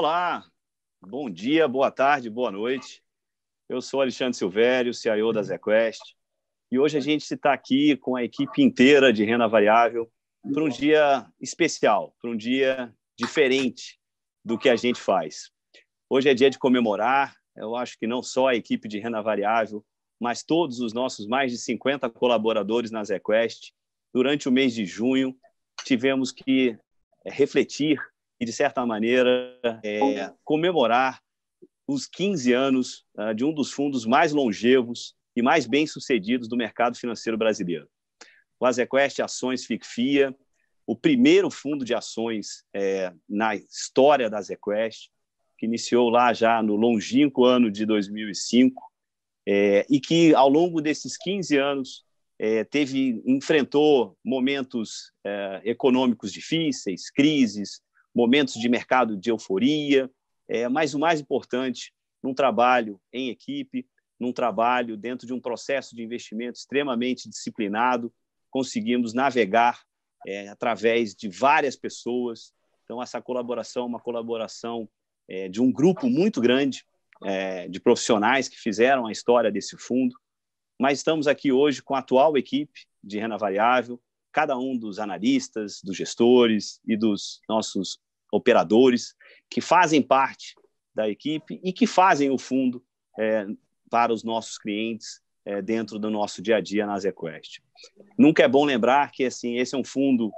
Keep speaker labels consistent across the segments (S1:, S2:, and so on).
S1: Olá, bom dia, boa tarde, boa noite. Eu sou Alexandre Silvério, CIO da ZQuest, e hoje a gente está aqui com a equipe inteira de renda variável para um dia especial, para um dia diferente do que a gente faz. Hoje é dia de comemorar, eu acho que não só a equipe de renda variável, mas todos os nossos mais de 50 colaboradores na ZQuest. Durante o mês de junho, tivemos que refletir e, de certa maneira, comemorar os 15 anos de um dos fundos mais longevos e mais bem-sucedidos do mercado financeiro brasileiro. O AZQuest Ações FICFIA, o primeiro fundo de ações na história da ZQuest, que iniciou lá já no longínquo ano de 2005, e que, ao longo desses 15 anos, enfrentou momentos econômicos difíceis, crises, momentos de mercado de euforia, mas o mais importante, num trabalho em equipe, num trabalho dentro de um processo de investimento extremamente disciplinado, conseguimos navegar através de várias pessoas. Então, essa colaboração é uma colaboração de um grupo muito grande de profissionais que fizeram a história desse fundo, mas estamos aqui hoje com a atual equipe de renda variável, cada um dos analistas, dos gestores e dos nossos operadores que fazem parte da equipe e que fazem o fundo para os nossos clientes dentro do nosso dia a dia na ZQuest. Nunca é bom lembrar que assim, esse é um fundo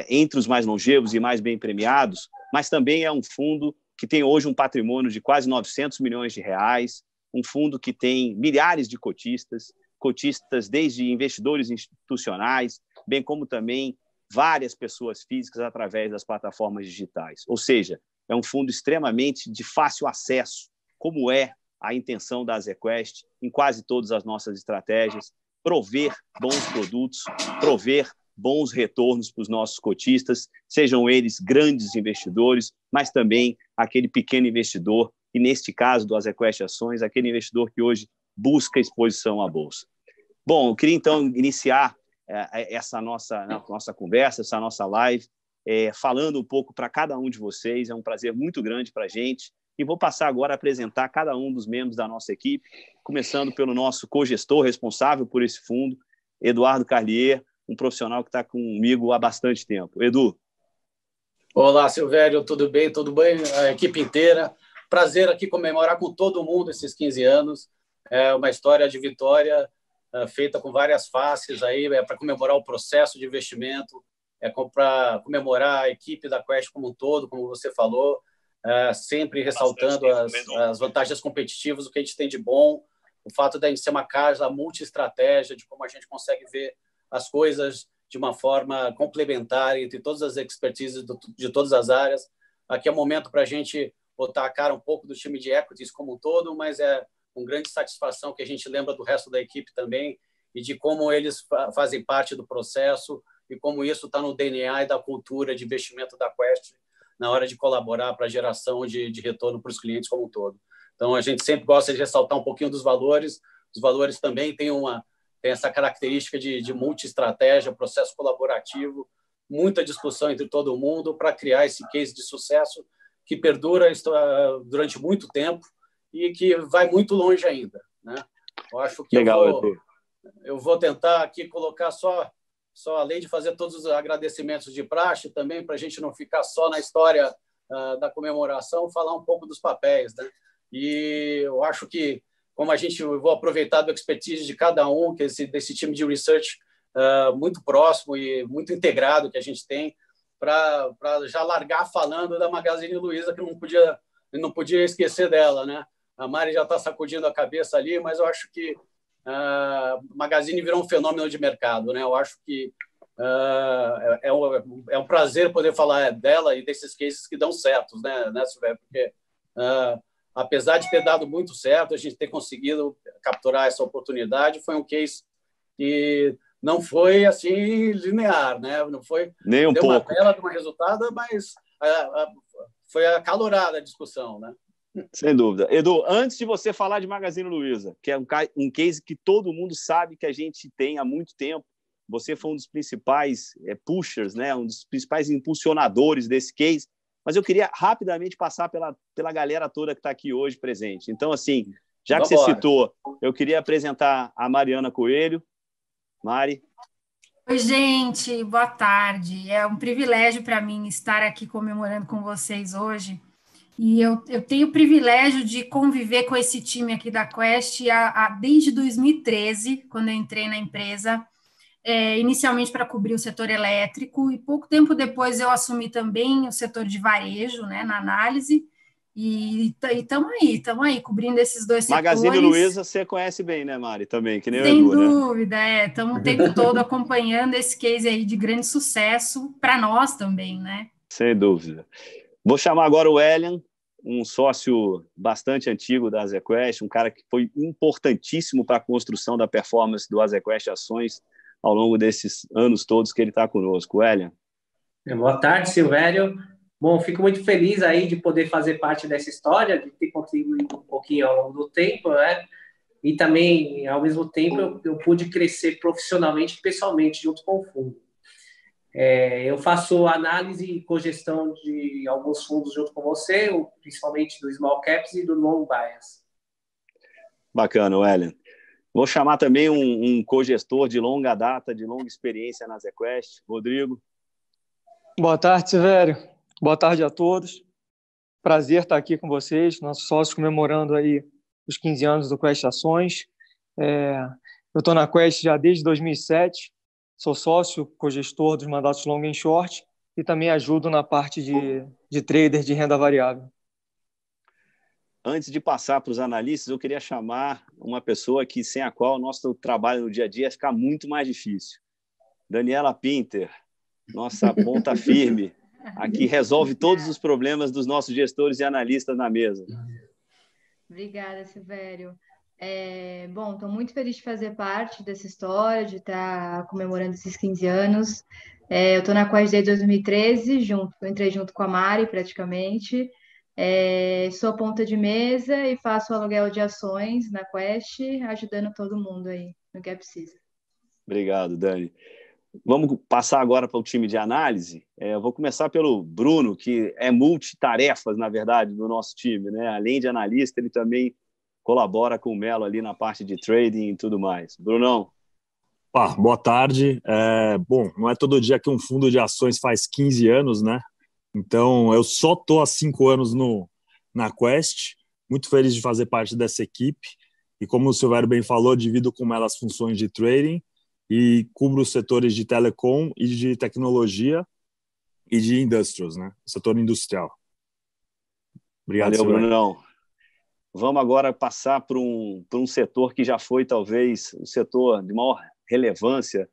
S1: entre os mais longevos e mais bem premiados, mas também é um fundo que tem hoje um patrimônio de quase 900 milhões de reais, um fundo que tem milhares de cotistas desde investidores institucionais, bem como também várias pessoas físicas através das plataformas digitais. Ou seja, é um fundo extremamente de fácil acesso, como é a intenção da ZQuest em quase todas as nossas estratégias, prover bons produtos, prover bons retornos para os nossos cotistas, sejam eles grandes investidores, mas também aquele pequeno investidor, e neste caso do ZQuest Ações, aquele investidor que hoje busca exposição à Bolsa. Bom, eu queria então iniciar essa nossa conversa, essa nossa live, falando um pouco para cada um de vocês. É um prazer muito grande para a gente. E vou passar agora a apresentar cada um dos membros da nossa equipe, começando pelo nosso cogestor responsável por esse fundo, Eduardo Carlier, um profissional que está comigo há bastante tempo. Edu.
S2: Olá, Silvério, tudo bem? Tudo bem? A equipe inteira. Prazer aqui comemorar com todo mundo esses 15 anos. É uma história de vitória feita com várias faces aí, para comemorar o processo de investimento, para comemorar a equipe da Quest como um todo, como você falou, sempre ressaltando as vantagens competitivas, o que a gente tem de bom, o fato de a gente ser uma casa multi-estratégia, de como a gente consegue ver as coisas de uma forma complementar entre todas as expertises de todas as áreas. Aqui é o momento para a gente botar a cara um pouco do time de equities como um todo, mas é com grande satisfação que a gente lembra do resto da equipe também e de como eles fazem parte do processo e como isso está no DNA e da cultura de investimento da Quest na hora de colaborar para a geração de retorno para os clientes como um todo. Então, a gente sempre gosta de ressaltar um pouquinho dos valores. Os valores também têm essa característica de multi-estratégia, processo colaborativo, muita discussão entre todo mundo para criar esse case de sucesso que perdura durante muito tempo e que vai muito longe ainda, né? Eu acho que eu vou tentar aqui colocar só além de fazer todos os agradecimentos de praxe, também para a gente não ficar só na história da comemoração, falar um pouco dos papéis, né? E eu acho que, como eu vou aproveitar do expertise de cada um, que desse time de research muito próximo e muito integrado que a gente tem, para já largar falando da Magazine Luiza, que não podia esquecer dela, né? A Mari já está sacudindo a cabeça ali, mas eu acho que a Magazine virou um fenômeno de mercado, né? Eu acho que é um prazer poder falar dela e desses cases que dão certos, né, Silvério? Porque apesar de ter dado muito certo, a gente ter conseguido capturar essa oportunidade foi um case que não foi assim linear, né? Não foi
S1: nem um pouco.
S2: Uma bela de uma resultado, mas foi acalorada a discussão, né?
S1: Sem dúvida. Edu, antes de você falar de Magazine Luiza, que é um case que todo mundo sabe que a gente tem há muito tempo, você foi um dos principais pushers, né? Um dos principais impulsionadores desse case. mas eu queria rapidamente passar pela galera toda que está aqui hoje presente. Então, assim, já que você citou, eu queria apresentar a Mariana Coelho. Mari.
S3: Oi, gente, boa tarde. É um privilégio para mim estar aqui comemorando com vocês hoje. E eu tenho o privilégio de conviver com esse time aqui da Quest desde 2013, quando eu entrei na empresa, inicialmente para cobrir o setor elétrico, e pouco tempo depois eu assumi também o setor de varejo, né, na análise, e estamos aí, cobrindo esses dois
S1: Magazine
S3: setores.
S1: Luiza você conhece bem, né, Mari? Também, que nem o
S3: Sem
S1: Edu,
S3: dúvida, estamos o tempo todo acompanhando esse case aí de grande sucesso para nós também, né?
S1: Sem dúvida. Vou chamar agora o Elian, um sócio bastante antigo da Azequest, um cara que foi importantíssimo para a construção da performance do Azequest Ações ao longo desses anos todos que ele está conosco. Elian.
S4: Boa tarde, Silvério. Bom, fico muito feliz aí de poder fazer parte dessa história, de ter contribuído um pouquinho ao longo do tempo, né? E também, ao mesmo tempo, eu pude crescer profissionalmente e pessoalmente junto com o fundo. Eu faço análise e cogestão de alguns fundos junto com você, principalmente do Small Caps e do Long Bias.
S1: Bacana, Elian. Vou chamar também um cogestor de longa data, de longa experiência na Azequest, Rodrigo.
S5: Boa tarde, Silvério. Boa tarde a todos. Prazer estar aqui com vocês, nossos sócios comemorando aí os 15 anos do Quest Ações. Eu estou na Quest já desde 2007, sou sócio, cogestor dos mandatos long e short e também ajudo na parte de trader de renda variável.
S1: Antes de passar para os analistas, eu queria chamar uma pessoa sem a qual o nosso trabalho no dia a dia ia ficar muito mais difícil. Daniela Pinter, nossa ponta firme, aqui resolve todos os problemas dos nossos gestores e analistas na mesa.
S6: Obrigada, Silvério. Bom, estou muito feliz de fazer parte dessa história, de estar comemorando esses 15 anos. Eu estou na Quest desde 2013, eu entrei junto com a Mari, praticamente. Sou ponta de mesa e faço aluguel de ações na Quest, ajudando todo mundo aí no que é preciso.
S1: Obrigado, Dani. Vamos passar agora para o time de análise. Eu vou começar pelo Bruno, que é multitarefas, na verdade, do nosso time, né? Além de analista, ele também colabora com o Melo ali na parte de trading e tudo mais. Brunão.
S7: Boa tarde. Bom, não é todo dia que um fundo de ações faz 15 anos, né? Então, eu só estou há 5 anos na Quest, muito feliz de fazer parte dessa equipe. E como o Silvério bem falou, divido com ela as funções de trading e cubro os setores de telecom e de tecnologia e de industrials, né? O setor industrial. Obrigado,
S1: valeu,
S7: Silvério.
S1: Brunão. Vamos agora passar para um setor que já foi, talvez, o setor de maior relevância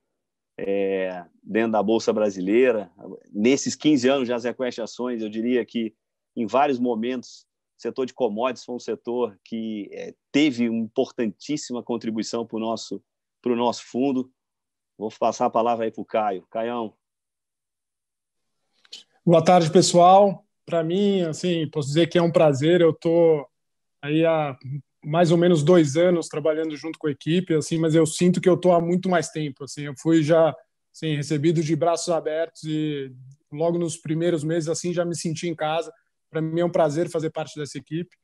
S1: dentro da Bolsa Brasileira. Nesses 15 anos de Azequest Ações, eu diria que, em vários momentos, o setor de commodities foi um setor que teve uma importantíssima contribuição para o nosso fundo. Vou passar a palavra aí para o Caio. Caião.
S8: Boa tarde, pessoal. Para mim, assim, posso dizer que é um prazer. Eu estou aí há mais ou menos 2 anos trabalhando junto com a equipe, assim, mas eu sinto que eu estou há muito mais tempo. Assim, eu fui já recebido de braços abertos e logo nos primeiros meses assim já me senti em casa. Para mim é um prazer fazer parte dessa equipe.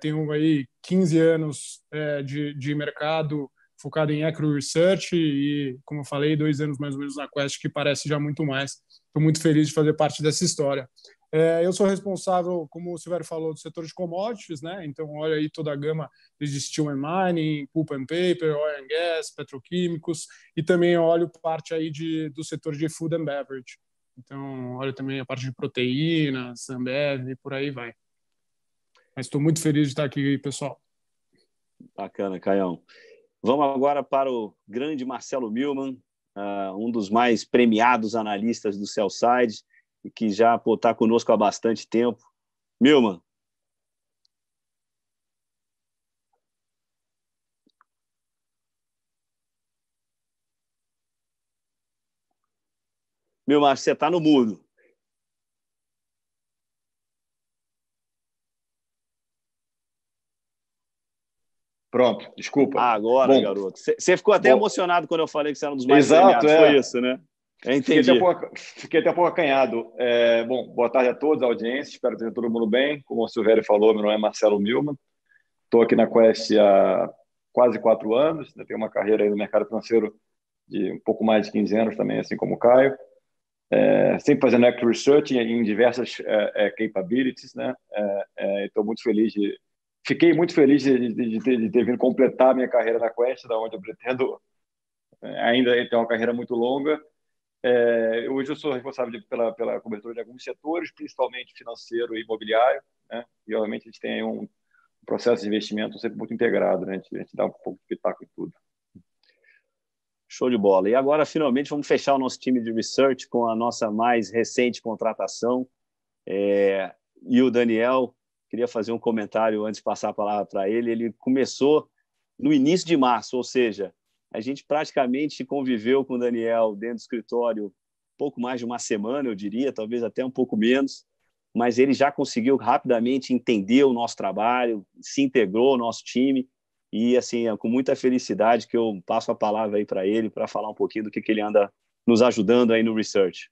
S8: Tenho aí 15 anos de mercado focado em Equity Research e, como eu falei, 2 anos mais ou menos na Quest, que parece já muito mais. Estou muito feliz de fazer parte dessa história. Eu sou responsável, como o Silvério falou, do setor de commodities, né? Então, olha aí toda a gama de steel and mining, pulp and paper, oil and gas, petroquímicos, e também olho parte aí do setor de food and beverage. Então, olha também a parte de proteínas, Ambev e por aí vai. Mas estou muito feliz de estar aqui, pessoal.
S1: Bacana, Caião. Vamos agora para o grande Marcelo Millman, um dos mais premiados analistas do Sell-Side e que já está conosco há bastante tempo. Millman. Millman, você está no mudo.
S9: Pronto, desculpa.
S1: Agora,
S9: bom,
S1: garoto. Você ficou até emocionado quando eu falei que você era um dos mais
S9: exato,
S1: premiados. Foi isso, né? Entendi.
S9: Fiquei até um pouco acanhado. Bom, boa tarde a todos, a audiência. Espero que esteja todo mundo bem. Como o Silvério falou, meu nome é Marcelo Milman. Estou aqui na Quest há quase 4 anos. Tenho uma carreira aí no mercado financeiro de um pouco mais de 15 anos também, assim como o Caio. Sempre fazendo Equity Research em diversas capabilities, né? Estou muito feliz Fiquei muito feliz de ter vindo completar a minha carreira na Quest, da onde eu pretendo ainda ter uma carreira muito longa. Hoje eu sou responsável pela cobertura de alguns setores, principalmente financeiro e imobiliário, né? E, obviamente, a gente tem aí um processo de investimento sempre muito integrado, né? A gente dá um pouco de pitaco em tudo.
S1: Show de bola. E agora, finalmente, vamos fechar o nosso time de research com a nossa mais recente contratação. E o Daniel, queria fazer um comentário antes de passar a palavra para ele. Ele começou no início de março, ou seja, a gente praticamente conviveu com o Daniel dentro do escritório pouco mais de uma semana, eu diria, talvez até um pouco menos, mas ele já conseguiu rapidamente entender o nosso trabalho, se integrou ao nosso time e, assim, é com muita felicidade que eu passo a palavra aí para ele para falar um pouquinho do que ele anda nos ajudando aí no research.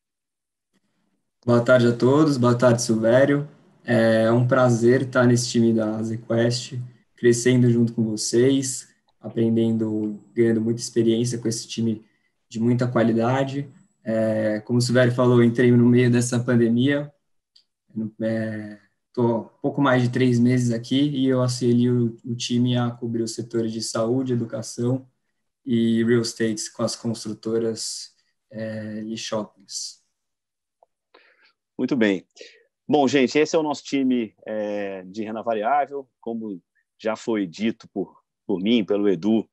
S10: Boa tarde a todos, boa tarde, Silvério. É um prazer estar nesse time da ZQuest, crescendo junto com vocês, aprendendo, ganhando muita experiência com esse time de muita qualidade. Como o Silvério falou, eu entrei no meio dessa pandemia, estou pouco mais de 3 meses aqui e eu auxilio o time a cobrir os setores de saúde, educação e real estate com as construtoras e shoppings.
S1: Muito bem. Bom, gente, esse é o nosso time de renda variável. Como já foi dito por mim, pelo Edu,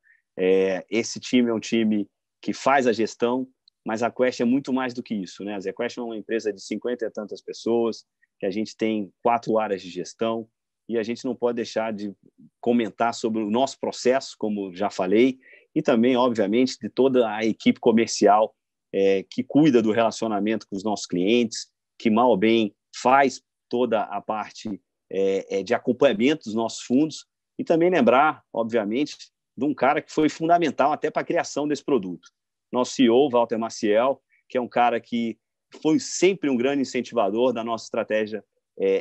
S1: esse time é um time que faz a gestão, mas a Quest é muito mais do que isso, né? A ZQuest é uma empresa de 50 e tantas pessoas, que a gente tem 4 áreas de gestão, e a gente não pode deixar de comentar sobre o nosso processo, como já falei, e também, obviamente, de toda a equipe comercial que cuida do relacionamento com os nossos clientes, que mal ou bem faz toda a parte de acompanhamento dos nossos fundos, e também lembrar, obviamente, de um cara que foi fundamental até para a criação desse produto. Nosso CEO, Walter Maciel, que é um cara que foi sempre um grande incentivador da nossa estratégia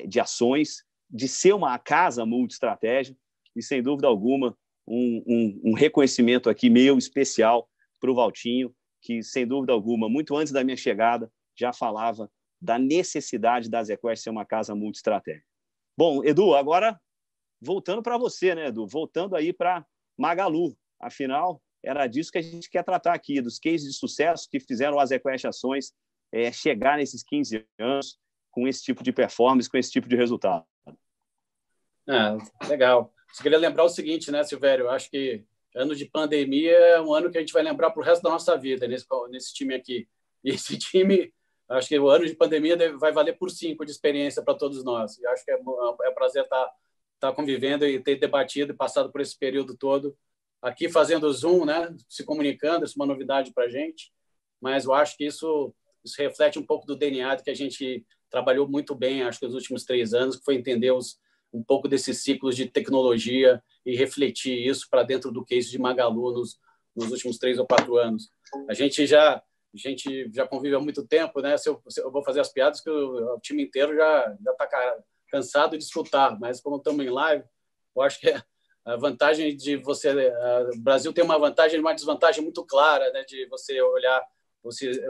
S1: de ações, de ser uma casa multi-estratégia, e, sem dúvida alguma, um reconhecimento aqui meio especial para o Valtinho, que, sem dúvida alguma, muito antes da minha chegada, já falava da necessidade da ZQuest ser uma casa multi-estratégia. Bom, Edu, agora voltando para você, né, Edu? Voltando aí para Magalu. Afinal, era disso que a gente quer tratar aqui, dos cases de sucesso que fizeram a ZQuest Ações chegar nesses 15 anos com esse tipo de performance, com esse tipo de resultado.
S2: Legal. Só queria lembrar o seguinte, né, Silvério? Eu acho que ano de pandemia é um ano que a gente vai lembrar para o resto da nossa vida, nesse time aqui. E esse time, acho que o ano de pandemia vai valer por 5 de experiência para todos nós. E acho que é um prazer estar convivendo e ter debatido e passado por esse período todo aqui fazendo Zoom, né, se comunicando, isso é uma novidade para a gente, mas eu acho que isso reflete um pouco do DNA que a gente trabalhou muito bem, acho que nos últimos 3 anos, que foi entender um pouco desses ciclos de tecnologia e refletir isso para dentro do case de Magalu nos últimos 3 ou 4 anos. A gente já convive há muito tempo, né? Eu vou fazer as piadas que o time inteiro já está cansado de escutar, mas como estamos em live, eu acho que a vantagem de você... O Brasil tem uma vantagem e uma desvantagem muito clara, né, de você olhar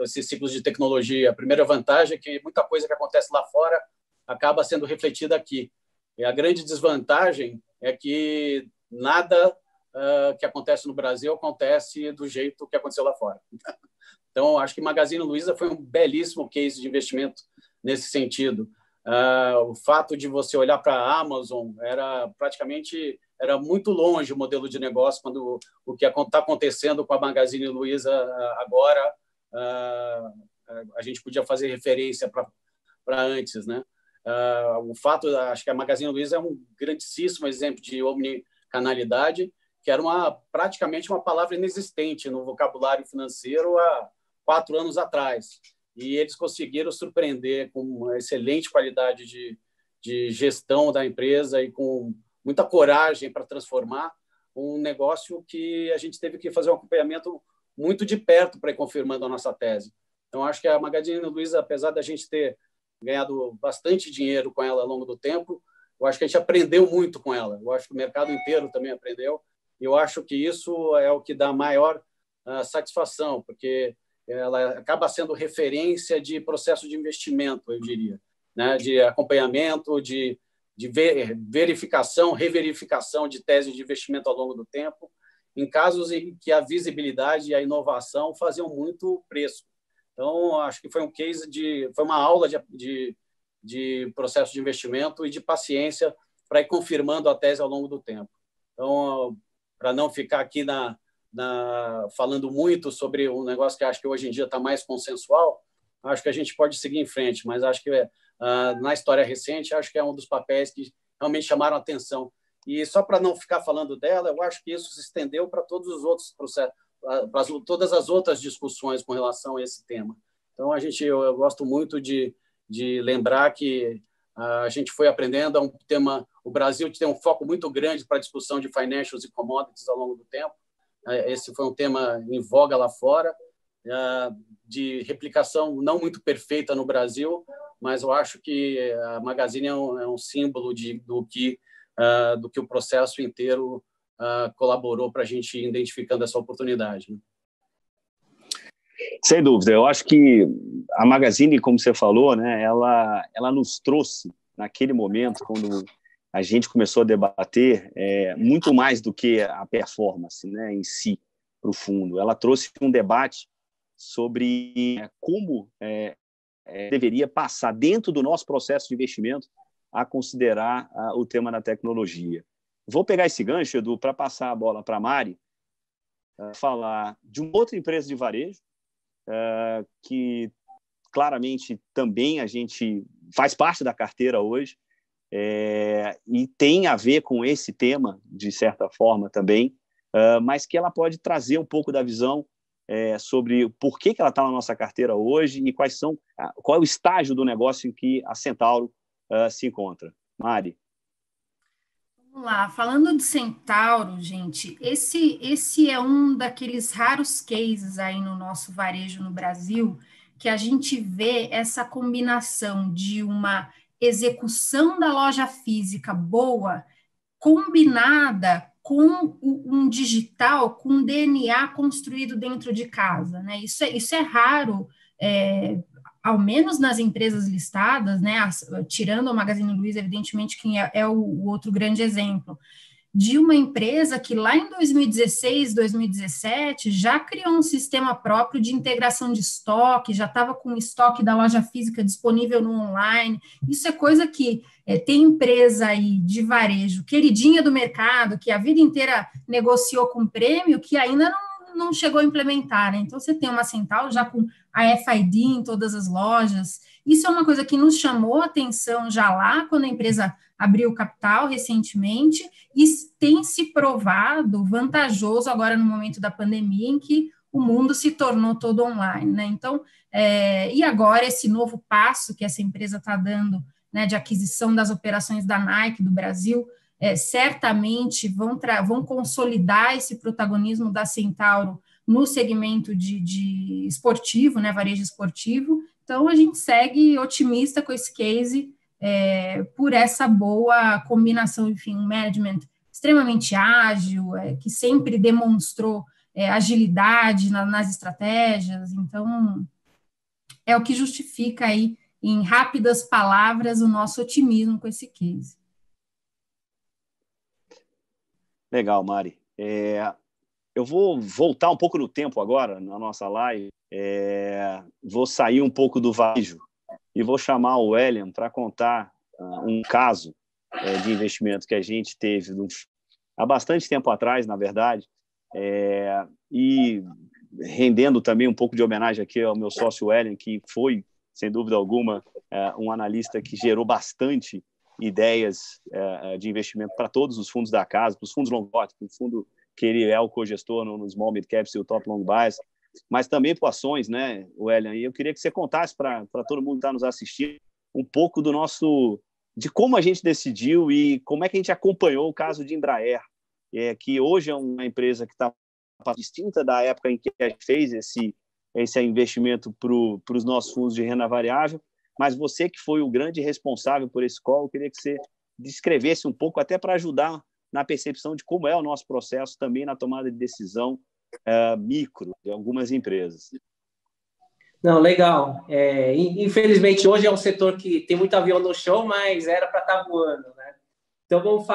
S2: esses ciclos de tecnologia. A primeira vantagem é que muita coisa que acontece lá fora acaba sendo refletida aqui. E a grande desvantagem é que nada que acontece no Brasil acontece do jeito que aconteceu lá fora. Então, acho que Magazine Luiza foi um belíssimo case de investimento nesse sentido. O fato de você olhar para a Amazon era muito longe o modelo de negócio quando o que está acontecendo com a Magazine Luiza agora, a gente podia fazer referência para antes, né? O fato, acho que a Magazine Luiza é um grandíssimo exemplo de omnicanalidade, que era praticamente uma palavra inexistente no vocabulário financeiro há 4 anos atrás. E eles conseguiram surpreender com uma excelente qualidade de gestão da empresa e com muita coragem para transformar um negócio que a gente teve que fazer um acompanhamento muito de perto para ir confirmando a nossa tese. Então, acho que a Magazine Luiza, apesar da gente ter ganhado bastante dinheiro com ela ao longo do tempo, eu acho que a gente aprendeu muito com ela. Eu acho que o mercado inteiro também aprendeu. E eu acho que isso é o que dá maior satisfação, porque ela acaba sendo referência de processo de investimento, eu diria, né? De acompanhamento, de verificação, reverificação de tese de investimento ao longo do tempo, em casos em que a visibilidade e a inovação faziam muito preço. Então, acho que foi um case foi uma aula de processo de investimento e de paciência para ir confirmando a tese ao longo do tempo. Então, para não ficar aqui falando muito sobre um negócio que acho que hoje em dia está mais consensual, acho que a gente pode seguir em frente, mas acho que na história recente, acho que é um dos papéis que realmente chamaram a atenção. E só para não ficar falando dela, eu acho que isso se estendeu para todos os outros processos, para todas as outras discussões com relação a esse tema. Então, eu gosto muito de lembrar que a gente foi aprendendo a um tema. O Brasil tem um foco muito grande para a discussão de financials e commodities ao longo do tempo. Esse foi um tema em voga lá fora, de replicação não muito perfeita no Brasil, mas eu acho que a Magazine é um símbolo do que o processo inteiro colaborou para a gente ir identificando essa oportunidade, né?
S1: Sem dúvida. Eu acho que a Magazine, como você falou, né, ela nos trouxe, naquele momento, quando a gente começou a debater, muito mais do que a performance, né, em si, para o fundo. Ela trouxe um debate sobre como deveria passar, dentro do nosso processo de investimento, a considerar o tema da tecnologia. Vou pegar esse gancho, Edu, para passar a bola para a Mari, falar de uma outra empresa de varejo, que claramente também a gente faz parte da carteira hoje, e tem a ver com esse tema, de certa forma também, mas que ela pode trazer um pouco da visão sobre por que ela está na nossa carteira hoje e qual é o estágio do negócio em que a Centauro se encontra. Mari.
S3: Vamos lá, falando de Centauro, gente, esse é um daqueles raros cases aí no nosso varejo no Brasil, que a gente vê essa combinação de uma execução da loja física boa, combinada com um digital, com um DNA construído dentro de casa, né? Isso é raro, ao menos nas empresas listadas, né? Tirando a Magazine Luiza, evidentemente, que é o outro grande exemplo, de uma empresa que lá em 2016, 2017, já criou um sistema próprio de integração de estoque, já estava com o estoque da loja física disponível no online. Isso é coisa que tem empresa aí de varejo, queridinha do mercado, que a vida inteira negociou com prêmio, que ainda não chegou a implementar, né? Então, você tem uma Centauro já com a FID em todas as lojas. Isso é uma coisa que nos chamou a atenção já lá, quando a empresa abriu capital recentemente, e tem se provado vantajoso agora no momento da pandemia, em que o mundo se tornou todo online, né? Então, e agora esse novo passo que essa empresa está dando, né, de aquisição das operações da Nike do Brasil, certamente vão consolidar esse protagonismo da Centauro no segmento de esportivo, né, varejo esportivo. Então, a gente segue otimista com esse case, por essa boa combinação, enfim, um management extremamente ágil, que sempre demonstrou agilidade nas estratégias. Então, é o que justifica aí, em rápidas palavras, o nosso otimismo com esse case.
S1: Legal, Mari. Eu vou voltar um pouco no tempo agora, na nossa live. Vou sair um pouco do varejo e vou chamar o William para contar um caso de investimento que a gente teve há bastante tempo atrás, na verdade, e rendendo também um pouco de homenagem aqui ao meu sócio William, que foi, sem dúvida alguma, um analista que gerou bastante ideias de investimento para todos os fundos da casa, para os fundos long short, para o fundo que ele é o co-gestor no Small Mid Caps e o Top Long Bias, mas também por ações, né, William? E eu queria que você contasse para todo mundo que está nos assistindo um pouco de como a gente decidiu e como é que a gente acompanhou o caso de Embraer, que hoje é uma empresa que está distinta da época em que a gente fez esse investimento para os nossos fundos de renda variável, mas você que foi o grande responsável por esse call, eu queria que você descrevesse um pouco, até para ajudar na percepção de como é o nosso processo também na tomada de decisão micro de algumas empresas.
S4: Não, legal. Infelizmente, hoje é um setor que tem muito avião no chão, mas era para estar voando, né? Então, vamos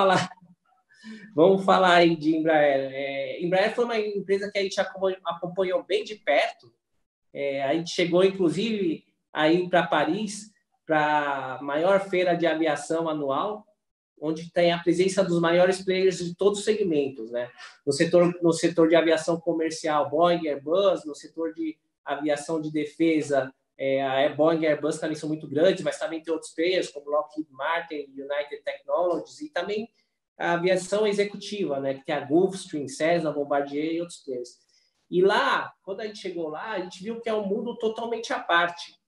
S4: falar aí de Embraer. Embraer foi uma empresa que a gente acompanhou bem de perto. A gente chegou, inclusive, a ir para Paris, para a maior feira de aviação anual, onde tem a presença dos maiores players de todos os segmentos, né? No setor de aviação comercial, Boeing, Airbus, no setor de aviação de defesa, a Boeing e a Airbus também são muito grandes, mas também tem outros players, como Lockheed Martin, United Technologies, e também a aviação executiva, né, que tem a Gulfstream, Cessna, Bombardier e outros players. E lá, quando a gente chegou lá, a gente viu que é um mundo totalmente à parte,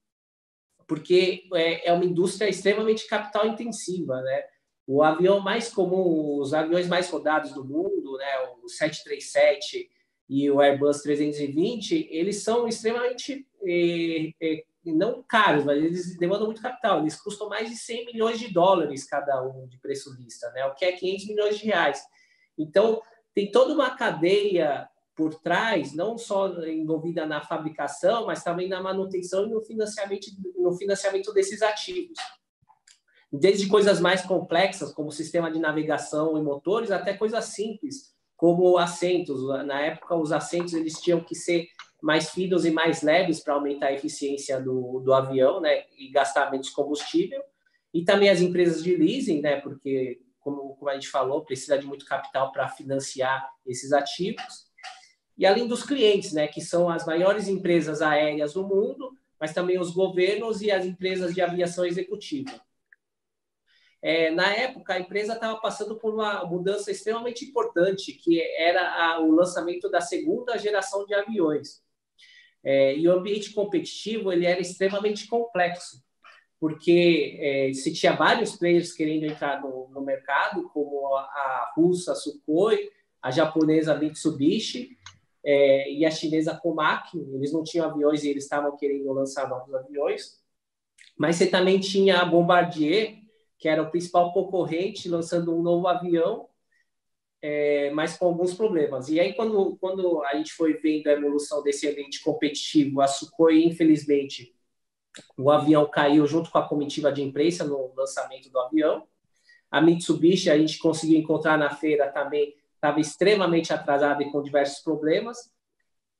S4: porque é uma indústria extremamente capital intensiva, né? O avião mais comum, os aviões mais rodados do mundo, né, o 737 e o Airbus 320, eles são extremamente, não caros, mas eles demandam muito capital. Eles custam mais de 100 milhões de dólares cada um de preço lista, né, o que é 500 milhões de reais. Então, tem toda uma cadeia por trás, não só envolvida na fabricação, mas também na manutenção e no financiamento desses ativos. Desde coisas mais complexas, como sistema de navegação e motores, até coisas simples, como assentos. Na época, os assentos eles tinham que ser mais finos e mais leves para aumentar a eficiência do avião, né, e gastar menos combustível. E também as empresas de leasing, né, porque, como a gente falou, precisa de muito capital para financiar esses ativos. E além dos clientes, né, que são as maiores empresas aéreas do mundo, mas também os governos e as empresas de aviação executiva. Na época, a empresa estava passando por uma mudança extremamente importante, que era o lançamento da segunda geração de aviões. E o ambiente competitivo ele era extremamente complexo, porque se tinha vários players querendo entrar no mercado, como a russa Sukhoi, a japonesa Mitsubishi e a chinesa Comac. Eles não tinham aviões e eles estavam querendo lançar novos aviões. Mas você também tinha a Bombardier, que era o principal concorrente, lançando um novo avião, mas com alguns problemas. E aí, quando a gente foi vendo a evolução desse ambiente competitivo, a Sukhoi, infelizmente, o avião caiu junto com a comitiva de imprensa no lançamento do avião. A Mitsubishi, a gente conseguiu encontrar na feira também, estava extremamente atrasada e com diversos problemas.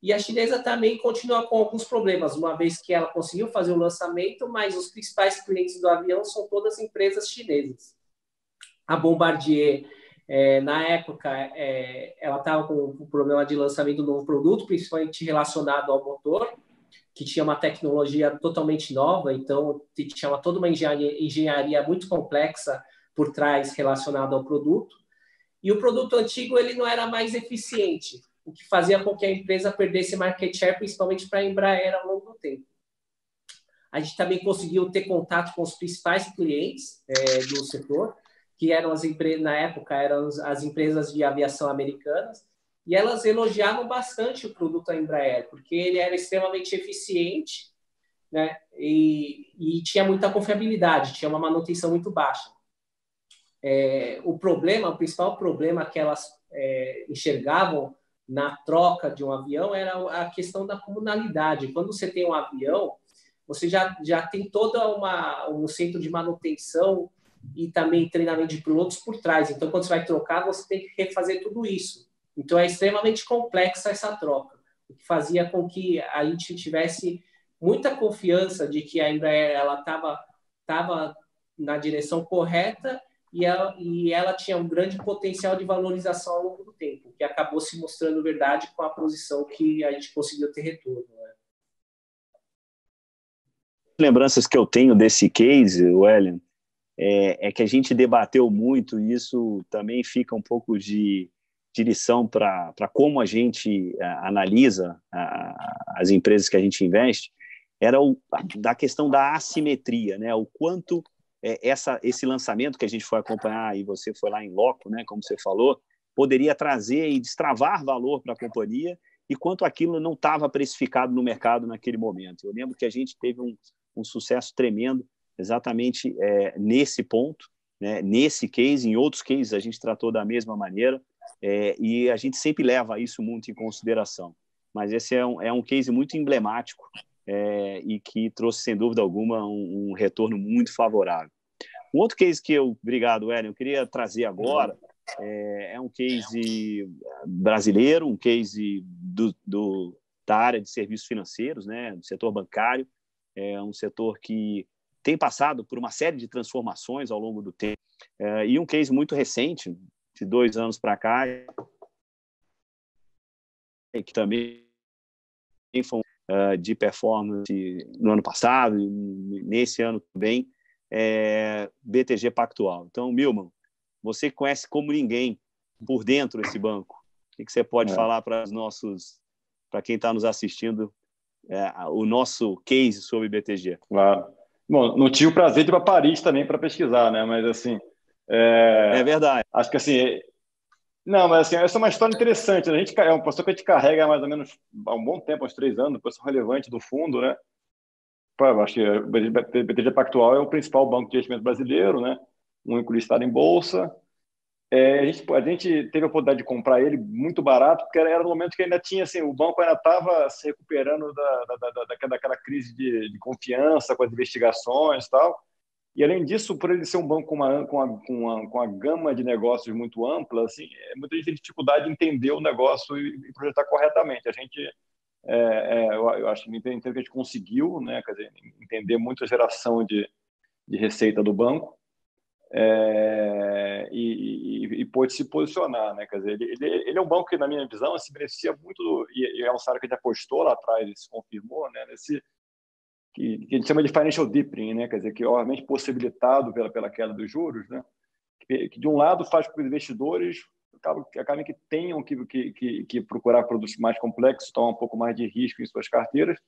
S4: E a chinesa também continua com alguns problemas, uma vez que ela conseguiu fazer o lançamento, mas os principais clientes do avião são todas empresas chinesas. A Bombardier, na época, ela estava com um problema de lançamento do novo produto, principalmente relacionado ao motor, que tinha uma tecnologia totalmente nova, então tinha toda uma engenharia muito complexa por trás relacionada ao produto. E o produto antigo ele não era mais eficiente, o que fazia com que a empresa perdesse market share, principalmente para a Embraer ao longo do tempo. A gente também conseguiu ter contato com os principais clientes do setor, que eram as empresas, na época, eram as empresas de aviação americanas, e elas elogiavam bastante o produto da Embraer, porque ele era extremamente eficiente, né, e tinha muita confiabilidade, tinha uma manutenção muito baixa. O principal problema que elas enxergavam na troca de um avião era a questão da comunalidade. Quando você tem um avião, você já tem todo um centro de manutenção e também treinamento de pilotos por trás. Então, quando você vai trocar, você tem que refazer tudo isso. Então, é extremamente complexa essa troca, o que fazia com que a gente tivesse muita confiança de que a Embraer estava na direção correta e ela tinha um grande potencial de valorização ao longo do tempo, que acabou se mostrando verdade com a posição que a gente conseguiu ter retorno. Né?
S1: Lembranças que eu tenho desse case, Wellen, é que a gente debateu muito, e isso também fica um pouco de lição para como a gente analisa as empresas que a gente investe, era da questão da assimetria, né? O quanto esse lançamento que a gente foi acompanhar, e você foi lá em loco, né, como você falou, poderia trazer e destravar valor para a companhia, e quanto aquilo não estava precificado no mercado naquele momento. Eu lembro que a gente teve um sucesso tremendo exatamente nesse ponto, né, nesse case. Em outros cases a gente tratou da mesma maneira, e a gente sempre leva isso muito em consideração. Mas esse é um case muito emblemático e que trouxe, sem dúvida alguma, um retorno muito favorável. Um outro case que obrigado, Ellen, eu queria trazer agora é um case brasileiro, um case da área de serviços financeiros, né, do setor bancário. É um setor que tem passado por uma série de transformações ao longo do tempo, e um case muito recente, de 2 anos para cá, que também foi de performance no ano passado, e nesse ano também, BTG Pactual. Então, Milman, você conhece como ninguém por dentro esse banco. O que você pode falar para quem está nos assistindo, o nosso case sobre BTG?
S9: Claro. Bom, não tive o prazer de ir para Paris também para pesquisar, né? Mas assim,
S1: é verdade.
S9: Acho que assim, não, mas assim, essa é uma história interessante. Né? É uma pessoa que a gente carrega há mais ou menos há um bom tempo, uns 3 anos, pessoa relevante do fundo, né? Acho que o BTG Pactual é o principal banco de investimento brasileiro, né? Um único listado em bolsa. A gente teve a oportunidade de comprar ele muito barato, porque era no momento que ainda tinha, assim, o banco ainda estava se recuperando daquela crise de confiança com as investigações e tal. E, além disso, por ele ser um banco com uma gama de negócios muito ampla, assim, muita gente tem dificuldade de entender o negócio e projetar corretamente. A gente, eu acho que a gente conseguiu, né, quer dizer, entender muito a geração de receita do banco, e pôde se posicionar, né? Quer dizer, ele é um banco que, na minha visão, se beneficia muito, e é um cenário que a gente apostou lá atrás e se confirmou, né? Que a gente chama de financial deepening, né? Quer dizer, que é obviamente possibilitado pela queda dos juros, né? Que de um lado faz com que os investidores acabem que tenham que procurar produtos mais complexos, tomar um pouco mais de risco em suas carteiras,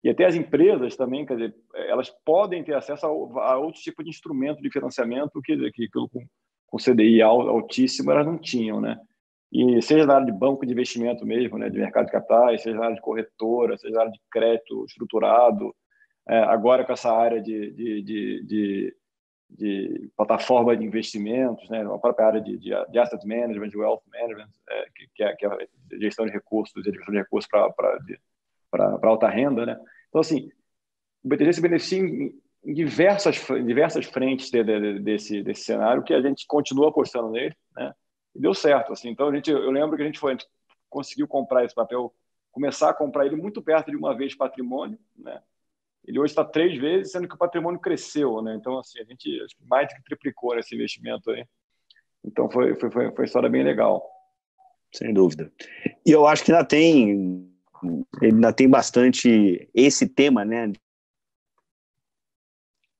S9: e até as empresas também, quer dizer, elas podem ter acesso a outros tipos de instrumento de financiamento que com CDI altíssimo elas não tinham, né? E seja na área de banco de investimento mesmo, né, de mercado de capitais, seja na área de corretora, seja na área de crédito estruturado, agora com essa área de plataforma de investimentos, né, a própria área de asset management, de wealth management, que é a gestão de recursos, gestão de recursos para alta renda, né? Então, assim, o BTG se beneficia em diversas frentes desse cenário, que a gente continua apostando nele, né? E deu certo, assim. Então, eu lembro que a gente conseguiu comprar esse papel, começar a comprar ele muito perto de uma vez patrimônio, né? Ele hoje está 3 vezes, sendo que o patrimônio cresceu, né? Então, assim, a gente mais do que triplicou nesse investimento aí. Então, foi uma história bem legal.
S1: Sem dúvida. E eu acho que ainda tem bastante esse tema, né?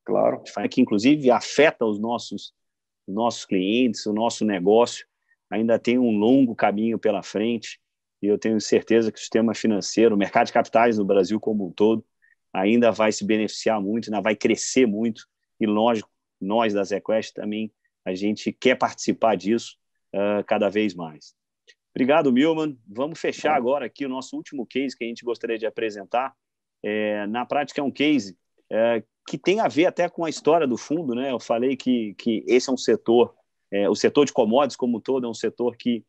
S9: Claro.
S1: Que, inclusive, afeta os nossos clientes, o nosso negócio. Ainda tem um longo caminho pela frente, e eu tenho certeza que o sistema financeiro, o mercado de capitais no Brasil como um todo, ainda vai se beneficiar muito, ainda vai crescer muito, e lógico, nós da ZQuest também, a gente quer participar disso cada vez mais. Obrigado, Milman. Vamos fechar agora aqui o nosso último case que a gente gostaria de apresentar. Na prática, é um case que tem a ver até com a história do fundo, né? Eu falei que esse é um setor, o setor de commodities como um todo é um setor que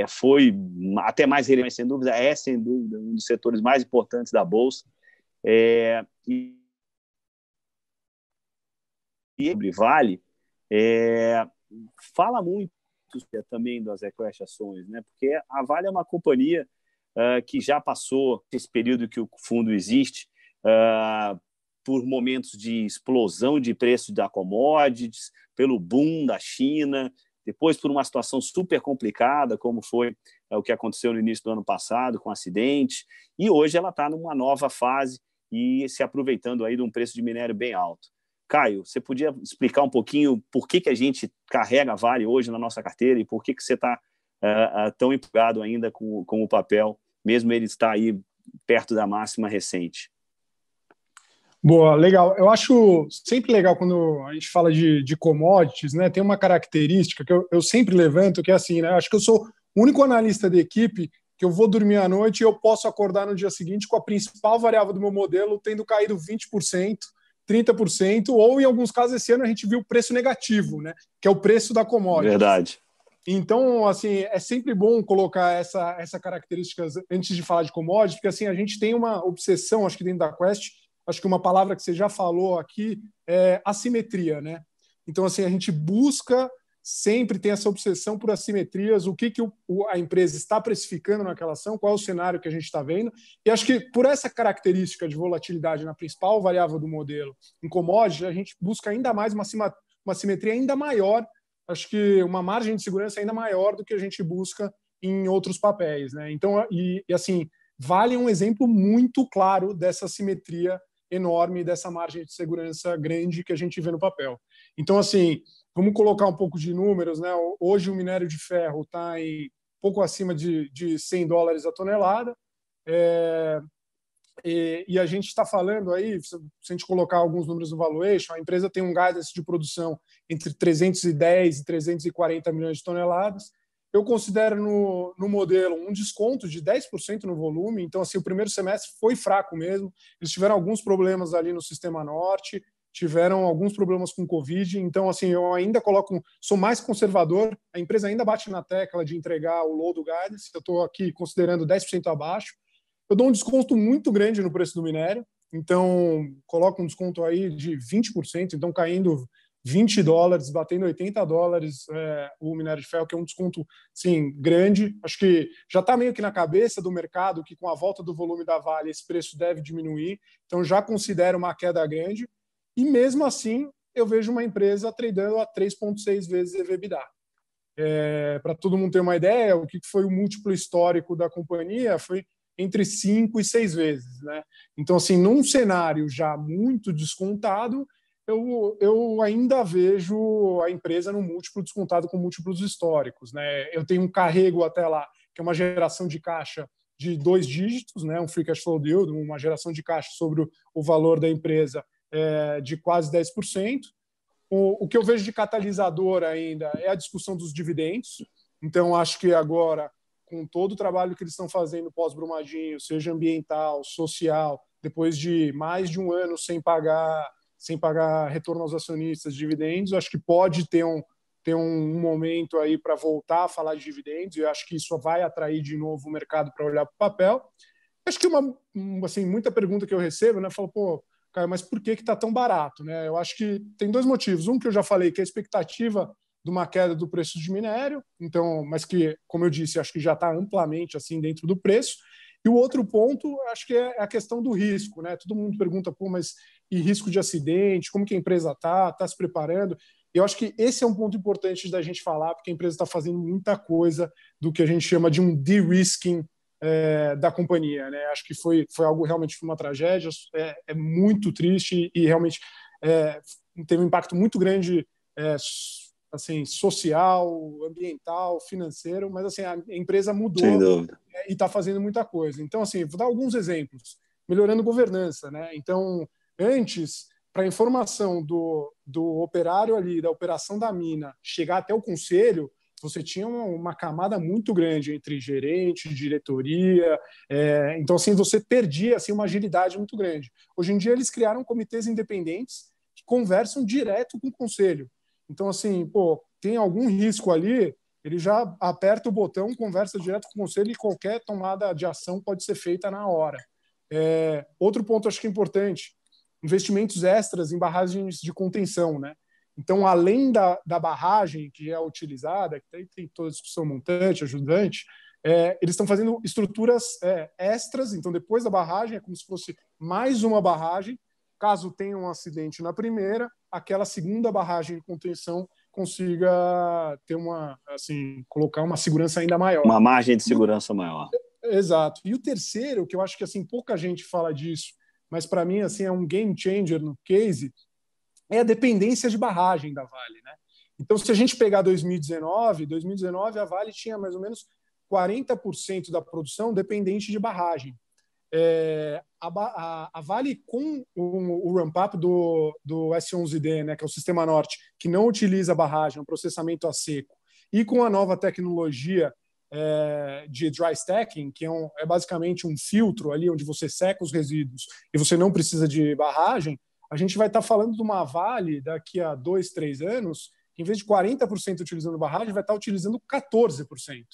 S1: foi até mais relevante, sem dúvida, um dos setores mais importantes da Bolsa. E Vale fala muito também das ZQuest Ações, né? Porque a Vale é uma companhia que já passou esse período que o fundo existe por momentos de explosão de preço da commodities, pelo boom da China, depois por uma situação super complicada, como foi o que aconteceu no início do ano passado, com acidente, e hoje ela está numa nova fase e se aproveitando aí de um preço de minério bem alto. Caio, você podia explicar um pouquinho por que a gente carrega a Vale hoje na nossa carteira e por que você está tão empolgado ainda com o papel, mesmo ele estar aí perto da máxima recente?
S8: Boa, legal. Eu acho sempre legal quando a gente fala de commodities, né? Tem uma característica que eu sempre levanto, que é assim, né? Acho que eu sou o único analista da equipe que eu vou dormir à noite e eu posso acordar no dia seguinte com a principal variável do meu modelo tendo caído 20%, 30%, ou em alguns casos esse ano a gente viu o preço negativo, né? Que é o preço da commodity.
S1: Verdade.
S8: Então, assim, é sempre bom colocar essa característica antes de falar de commodity, porque assim, a gente tem uma obsessão, acho que dentro da Quest, acho que uma palavra que você já falou aqui é assimetria, né? Então, assim, a gente busca sempre tem essa obsessão por assimetrias, o que a empresa está precificando naquela ação, qual é o cenário que a gente está vendo. E acho que por essa característica de volatilidade na principal variável do modelo em commodity, a gente busca ainda mais uma simetria ainda maior, acho que uma margem de segurança ainda maior do que a gente busca em outros papéis, né? Então, assim, Vale um exemplo muito claro dessa simetria enorme, dessa margem de segurança grande que a gente vê no papel. Então, assim, vamos colocar um pouco de números, né? Hoje o minério de ferro está em pouco acima de $100 a tonelada, e a gente está falando aí, se a gente colocar alguns números no valuation, a empresa tem um guidance de produção entre 310 e 340 milhões de toneladas. Eu considero no modelo um desconto de 10% no volume, então assim, o primeiro semestre foi fraco mesmo, eles tiveram alguns problemas ali no Sistema Norte, tiveram alguns problemas com Covid, então assim, eu ainda sou mais conservador, a empresa ainda bate na tecla de entregar o low do guidance, eu estou aqui considerando 10% abaixo, eu dou um desconto muito grande no preço do minério, então coloco um desconto aí de 20%, então caindo $20, batendo $80 o minério de ferro, que é um desconto sim, grande. Acho que já está meio que na cabeça do mercado que com a volta do volume da Vale esse preço deve diminuir, então já considero uma queda grande. E mesmo assim, eu vejo uma empresa tradando a 3,6 vezes EV/EBITDA. Para todo mundo ter uma ideia, o que foi o múltiplo histórico da companhia foi entre 5 e 6 vezes, né? Então, assim, num cenário já muito descontado, eu ainda vejo a empresa no múltiplo descontado com múltiplos históricos, né? Eu tenho um carrego até lá, que é uma geração de caixa de 2 dígitos, né? Um free cash flow yield, uma geração de caixa sobre o valor da empresa de quase 10%. O que eu vejo de catalisador ainda é a discussão dos dividendos. Então, acho que agora, com todo o trabalho que eles estão fazendo pós-Brumadinho, seja ambiental, social, depois de mais de um ano sem pagar retorno aos acionistas de dividendos, acho que pode ter um momento aí para voltar a falar de dividendos, e eu acho que isso vai atrair de novo o mercado para olhar para o papel. Acho que assim, muita pergunta que eu recebo, né, falo, pô, Caio, mas por que está tão barato? Né? Eu acho que tem 2 motivos. Um que eu já falei, que é a expectativa de uma queda do preço de minério, então, mas que, como eu disse, acho que já está amplamente assim dentro do preço. E o outro ponto, acho que é a questão do risco, né? Todo mundo pergunta, pô, mas e risco de acidente? Como que a empresa está se preparando? Eu acho que esse é um ponto importante da gente falar, porque a empresa está fazendo muita coisa do que a gente chama de um de-risking da companhia, né? Acho que foi algo realmente uma tragédia, é muito triste e realmente teve um impacto muito grande assim, social, ambiental, financeiro, mas assim, a empresa mudou e está fazendo muita coisa. Então, assim, vou dar alguns exemplos. Melhorando governança, né? Então, antes, para a informação do operário ali, da operação da mina, chegar até o conselho, você tinha uma camada muito grande entre gerente, diretoria, então, assim, você perdia assim, uma agilidade muito grande. Hoje em dia, eles criaram comitês independentes que conversam direto com o conselho. Então, assim, pô, tem algum risco ali, ele já aperta o botão, conversa direto com o conselho e qualquer tomada de ação pode ser feita na hora. Outro ponto, acho que é importante, investimentos extras em barragens de contenção, né? Então, além da barragem que é utilizada, que tem toda a discussão montante, ajudante, eles estão fazendo estruturas extras, então depois da barragem é como se fosse mais uma barragem, caso tenha um acidente na primeira, aquela segunda barragem de contenção consiga ter colocar uma segurança ainda maior.
S1: Uma margem de segurança maior.
S8: Exato. E o terceiro, que eu acho que assim pouca gente fala disso, mas para mim assim é um game changer no case, é a dependência de barragem da Vale, né? Então, se a gente pegar 2019 a Vale tinha mais ou menos 40% da produção dependente de barragem. A Vale, com o ramp-up do S11D, né, que é o Sistema Norte, que não utiliza barragem, é um processamento a seco, e com a nova tecnologia de dry stacking, que é basicamente um filtro ali onde você seca os resíduos e você não precisa de barragem, a gente vai estar falando de uma Vale daqui a 2, 3 anos, que em vez de 40% utilizando barragem, vai estar utilizando 14%.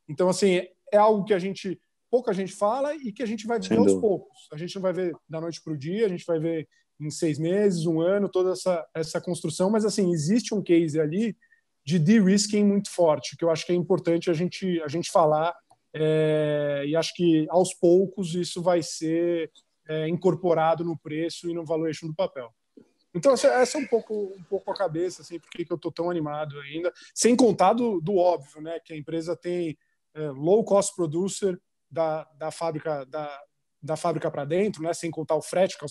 S8: Então, assim, é algo que pouca gente fala e que a gente vai ver aos poucos. A gente não vai ver da noite para o dia, a gente vai ver em 6 meses, 1 ano, toda essa construção, mas, assim, existe um case ali de de-risking muito forte, que eu acho que é importante a gente falar, e acho que aos poucos isso vai ser incorporado no preço e no valuation do papel. Então, essa é um pouco a cabeça, assim, porque eu estou tão animado ainda, sem contar do óbvio, né, que a empresa tem low cost producer da fábrica para dentro, né, sem contar o frete, que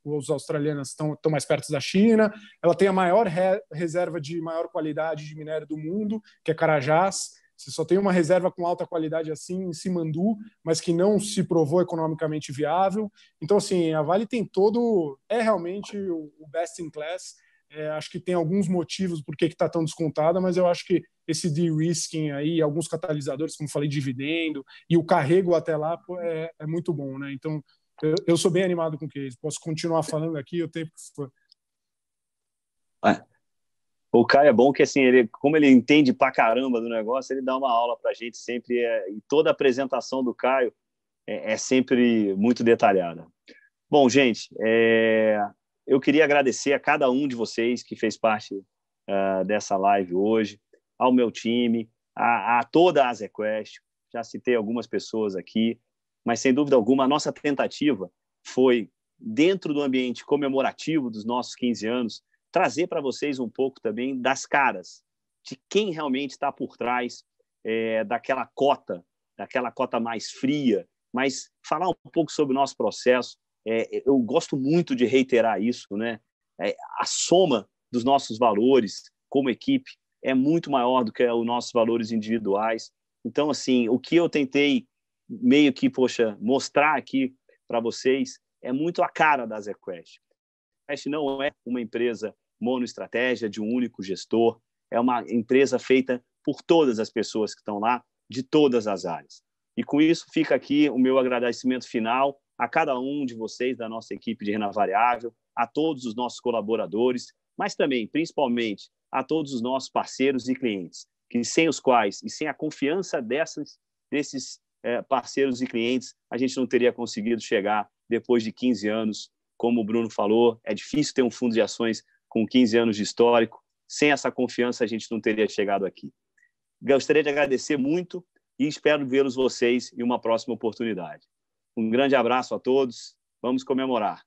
S8: os australianos estão mais perto da China. Ela tem a maior reserva de maior qualidade de minério do mundo, que é Carajás. Você só tem uma reserva com alta qualidade assim em Simandu, mas que não se provou economicamente viável. Então, assim, a Vale tem é realmente o best in class. Acho que tem alguns motivos por que está tão descontada, mas eu acho que esse de-risking aí, alguns catalisadores, como falei, dividendo, e o carrego até lá é muito bom, né? Então, eu sou bem animado com o case. Posso continuar falando aqui o tempo que for.
S1: O Caio é bom que, assim, como ele entende pra caramba do negócio, ele dá uma aula pra gente sempre, e toda a apresentação do Caio é sempre muito detalhada. Bom, gente, eu queria agradecer a cada um de vocês que fez parte dessa live hoje, ao meu time, a toda a AZQuest. Já citei algumas pessoas aqui, mas, sem dúvida alguma, a nossa tentativa foi, dentro do ambiente comemorativo dos nossos 15 anos, trazer para vocês um pouco também das caras, de quem realmente está por trás daquela cota mais fria, mas falar um pouco sobre o nosso processo. Eu gosto muito de reiterar isso, né? A soma dos nossos valores como equipe é muito maior do que os nossos valores individuais. Então, assim, o que eu tentei meio que, mostrar aqui para vocês é muito a cara da AZQuest. A AZQuest não é uma empresa monoestratégia de um único gestor, é uma empresa feita por todas as pessoas que estão lá, de todas as áreas. E com isso fica aqui o meu agradecimento final a cada um de vocês da nossa equipe de renda variável, a todos os nossos colaboradores, mas também, principalmente, a todos os nossos parceiros e clientes, que sem os quais e sem a confiança desses parceiros e clientes, a gente não teria conseguido chegar depois de 15 anos. Como o Bruno falou, é difícil ter um fundo de ações com 15 anos de histórico. Sem essa confiança, a gente não teria chegado aqui. Gostaria de agradecer muito e espero vê-los vocês em uma próxima oportunidade. Um grande abraço a todos. Vamos comemorar.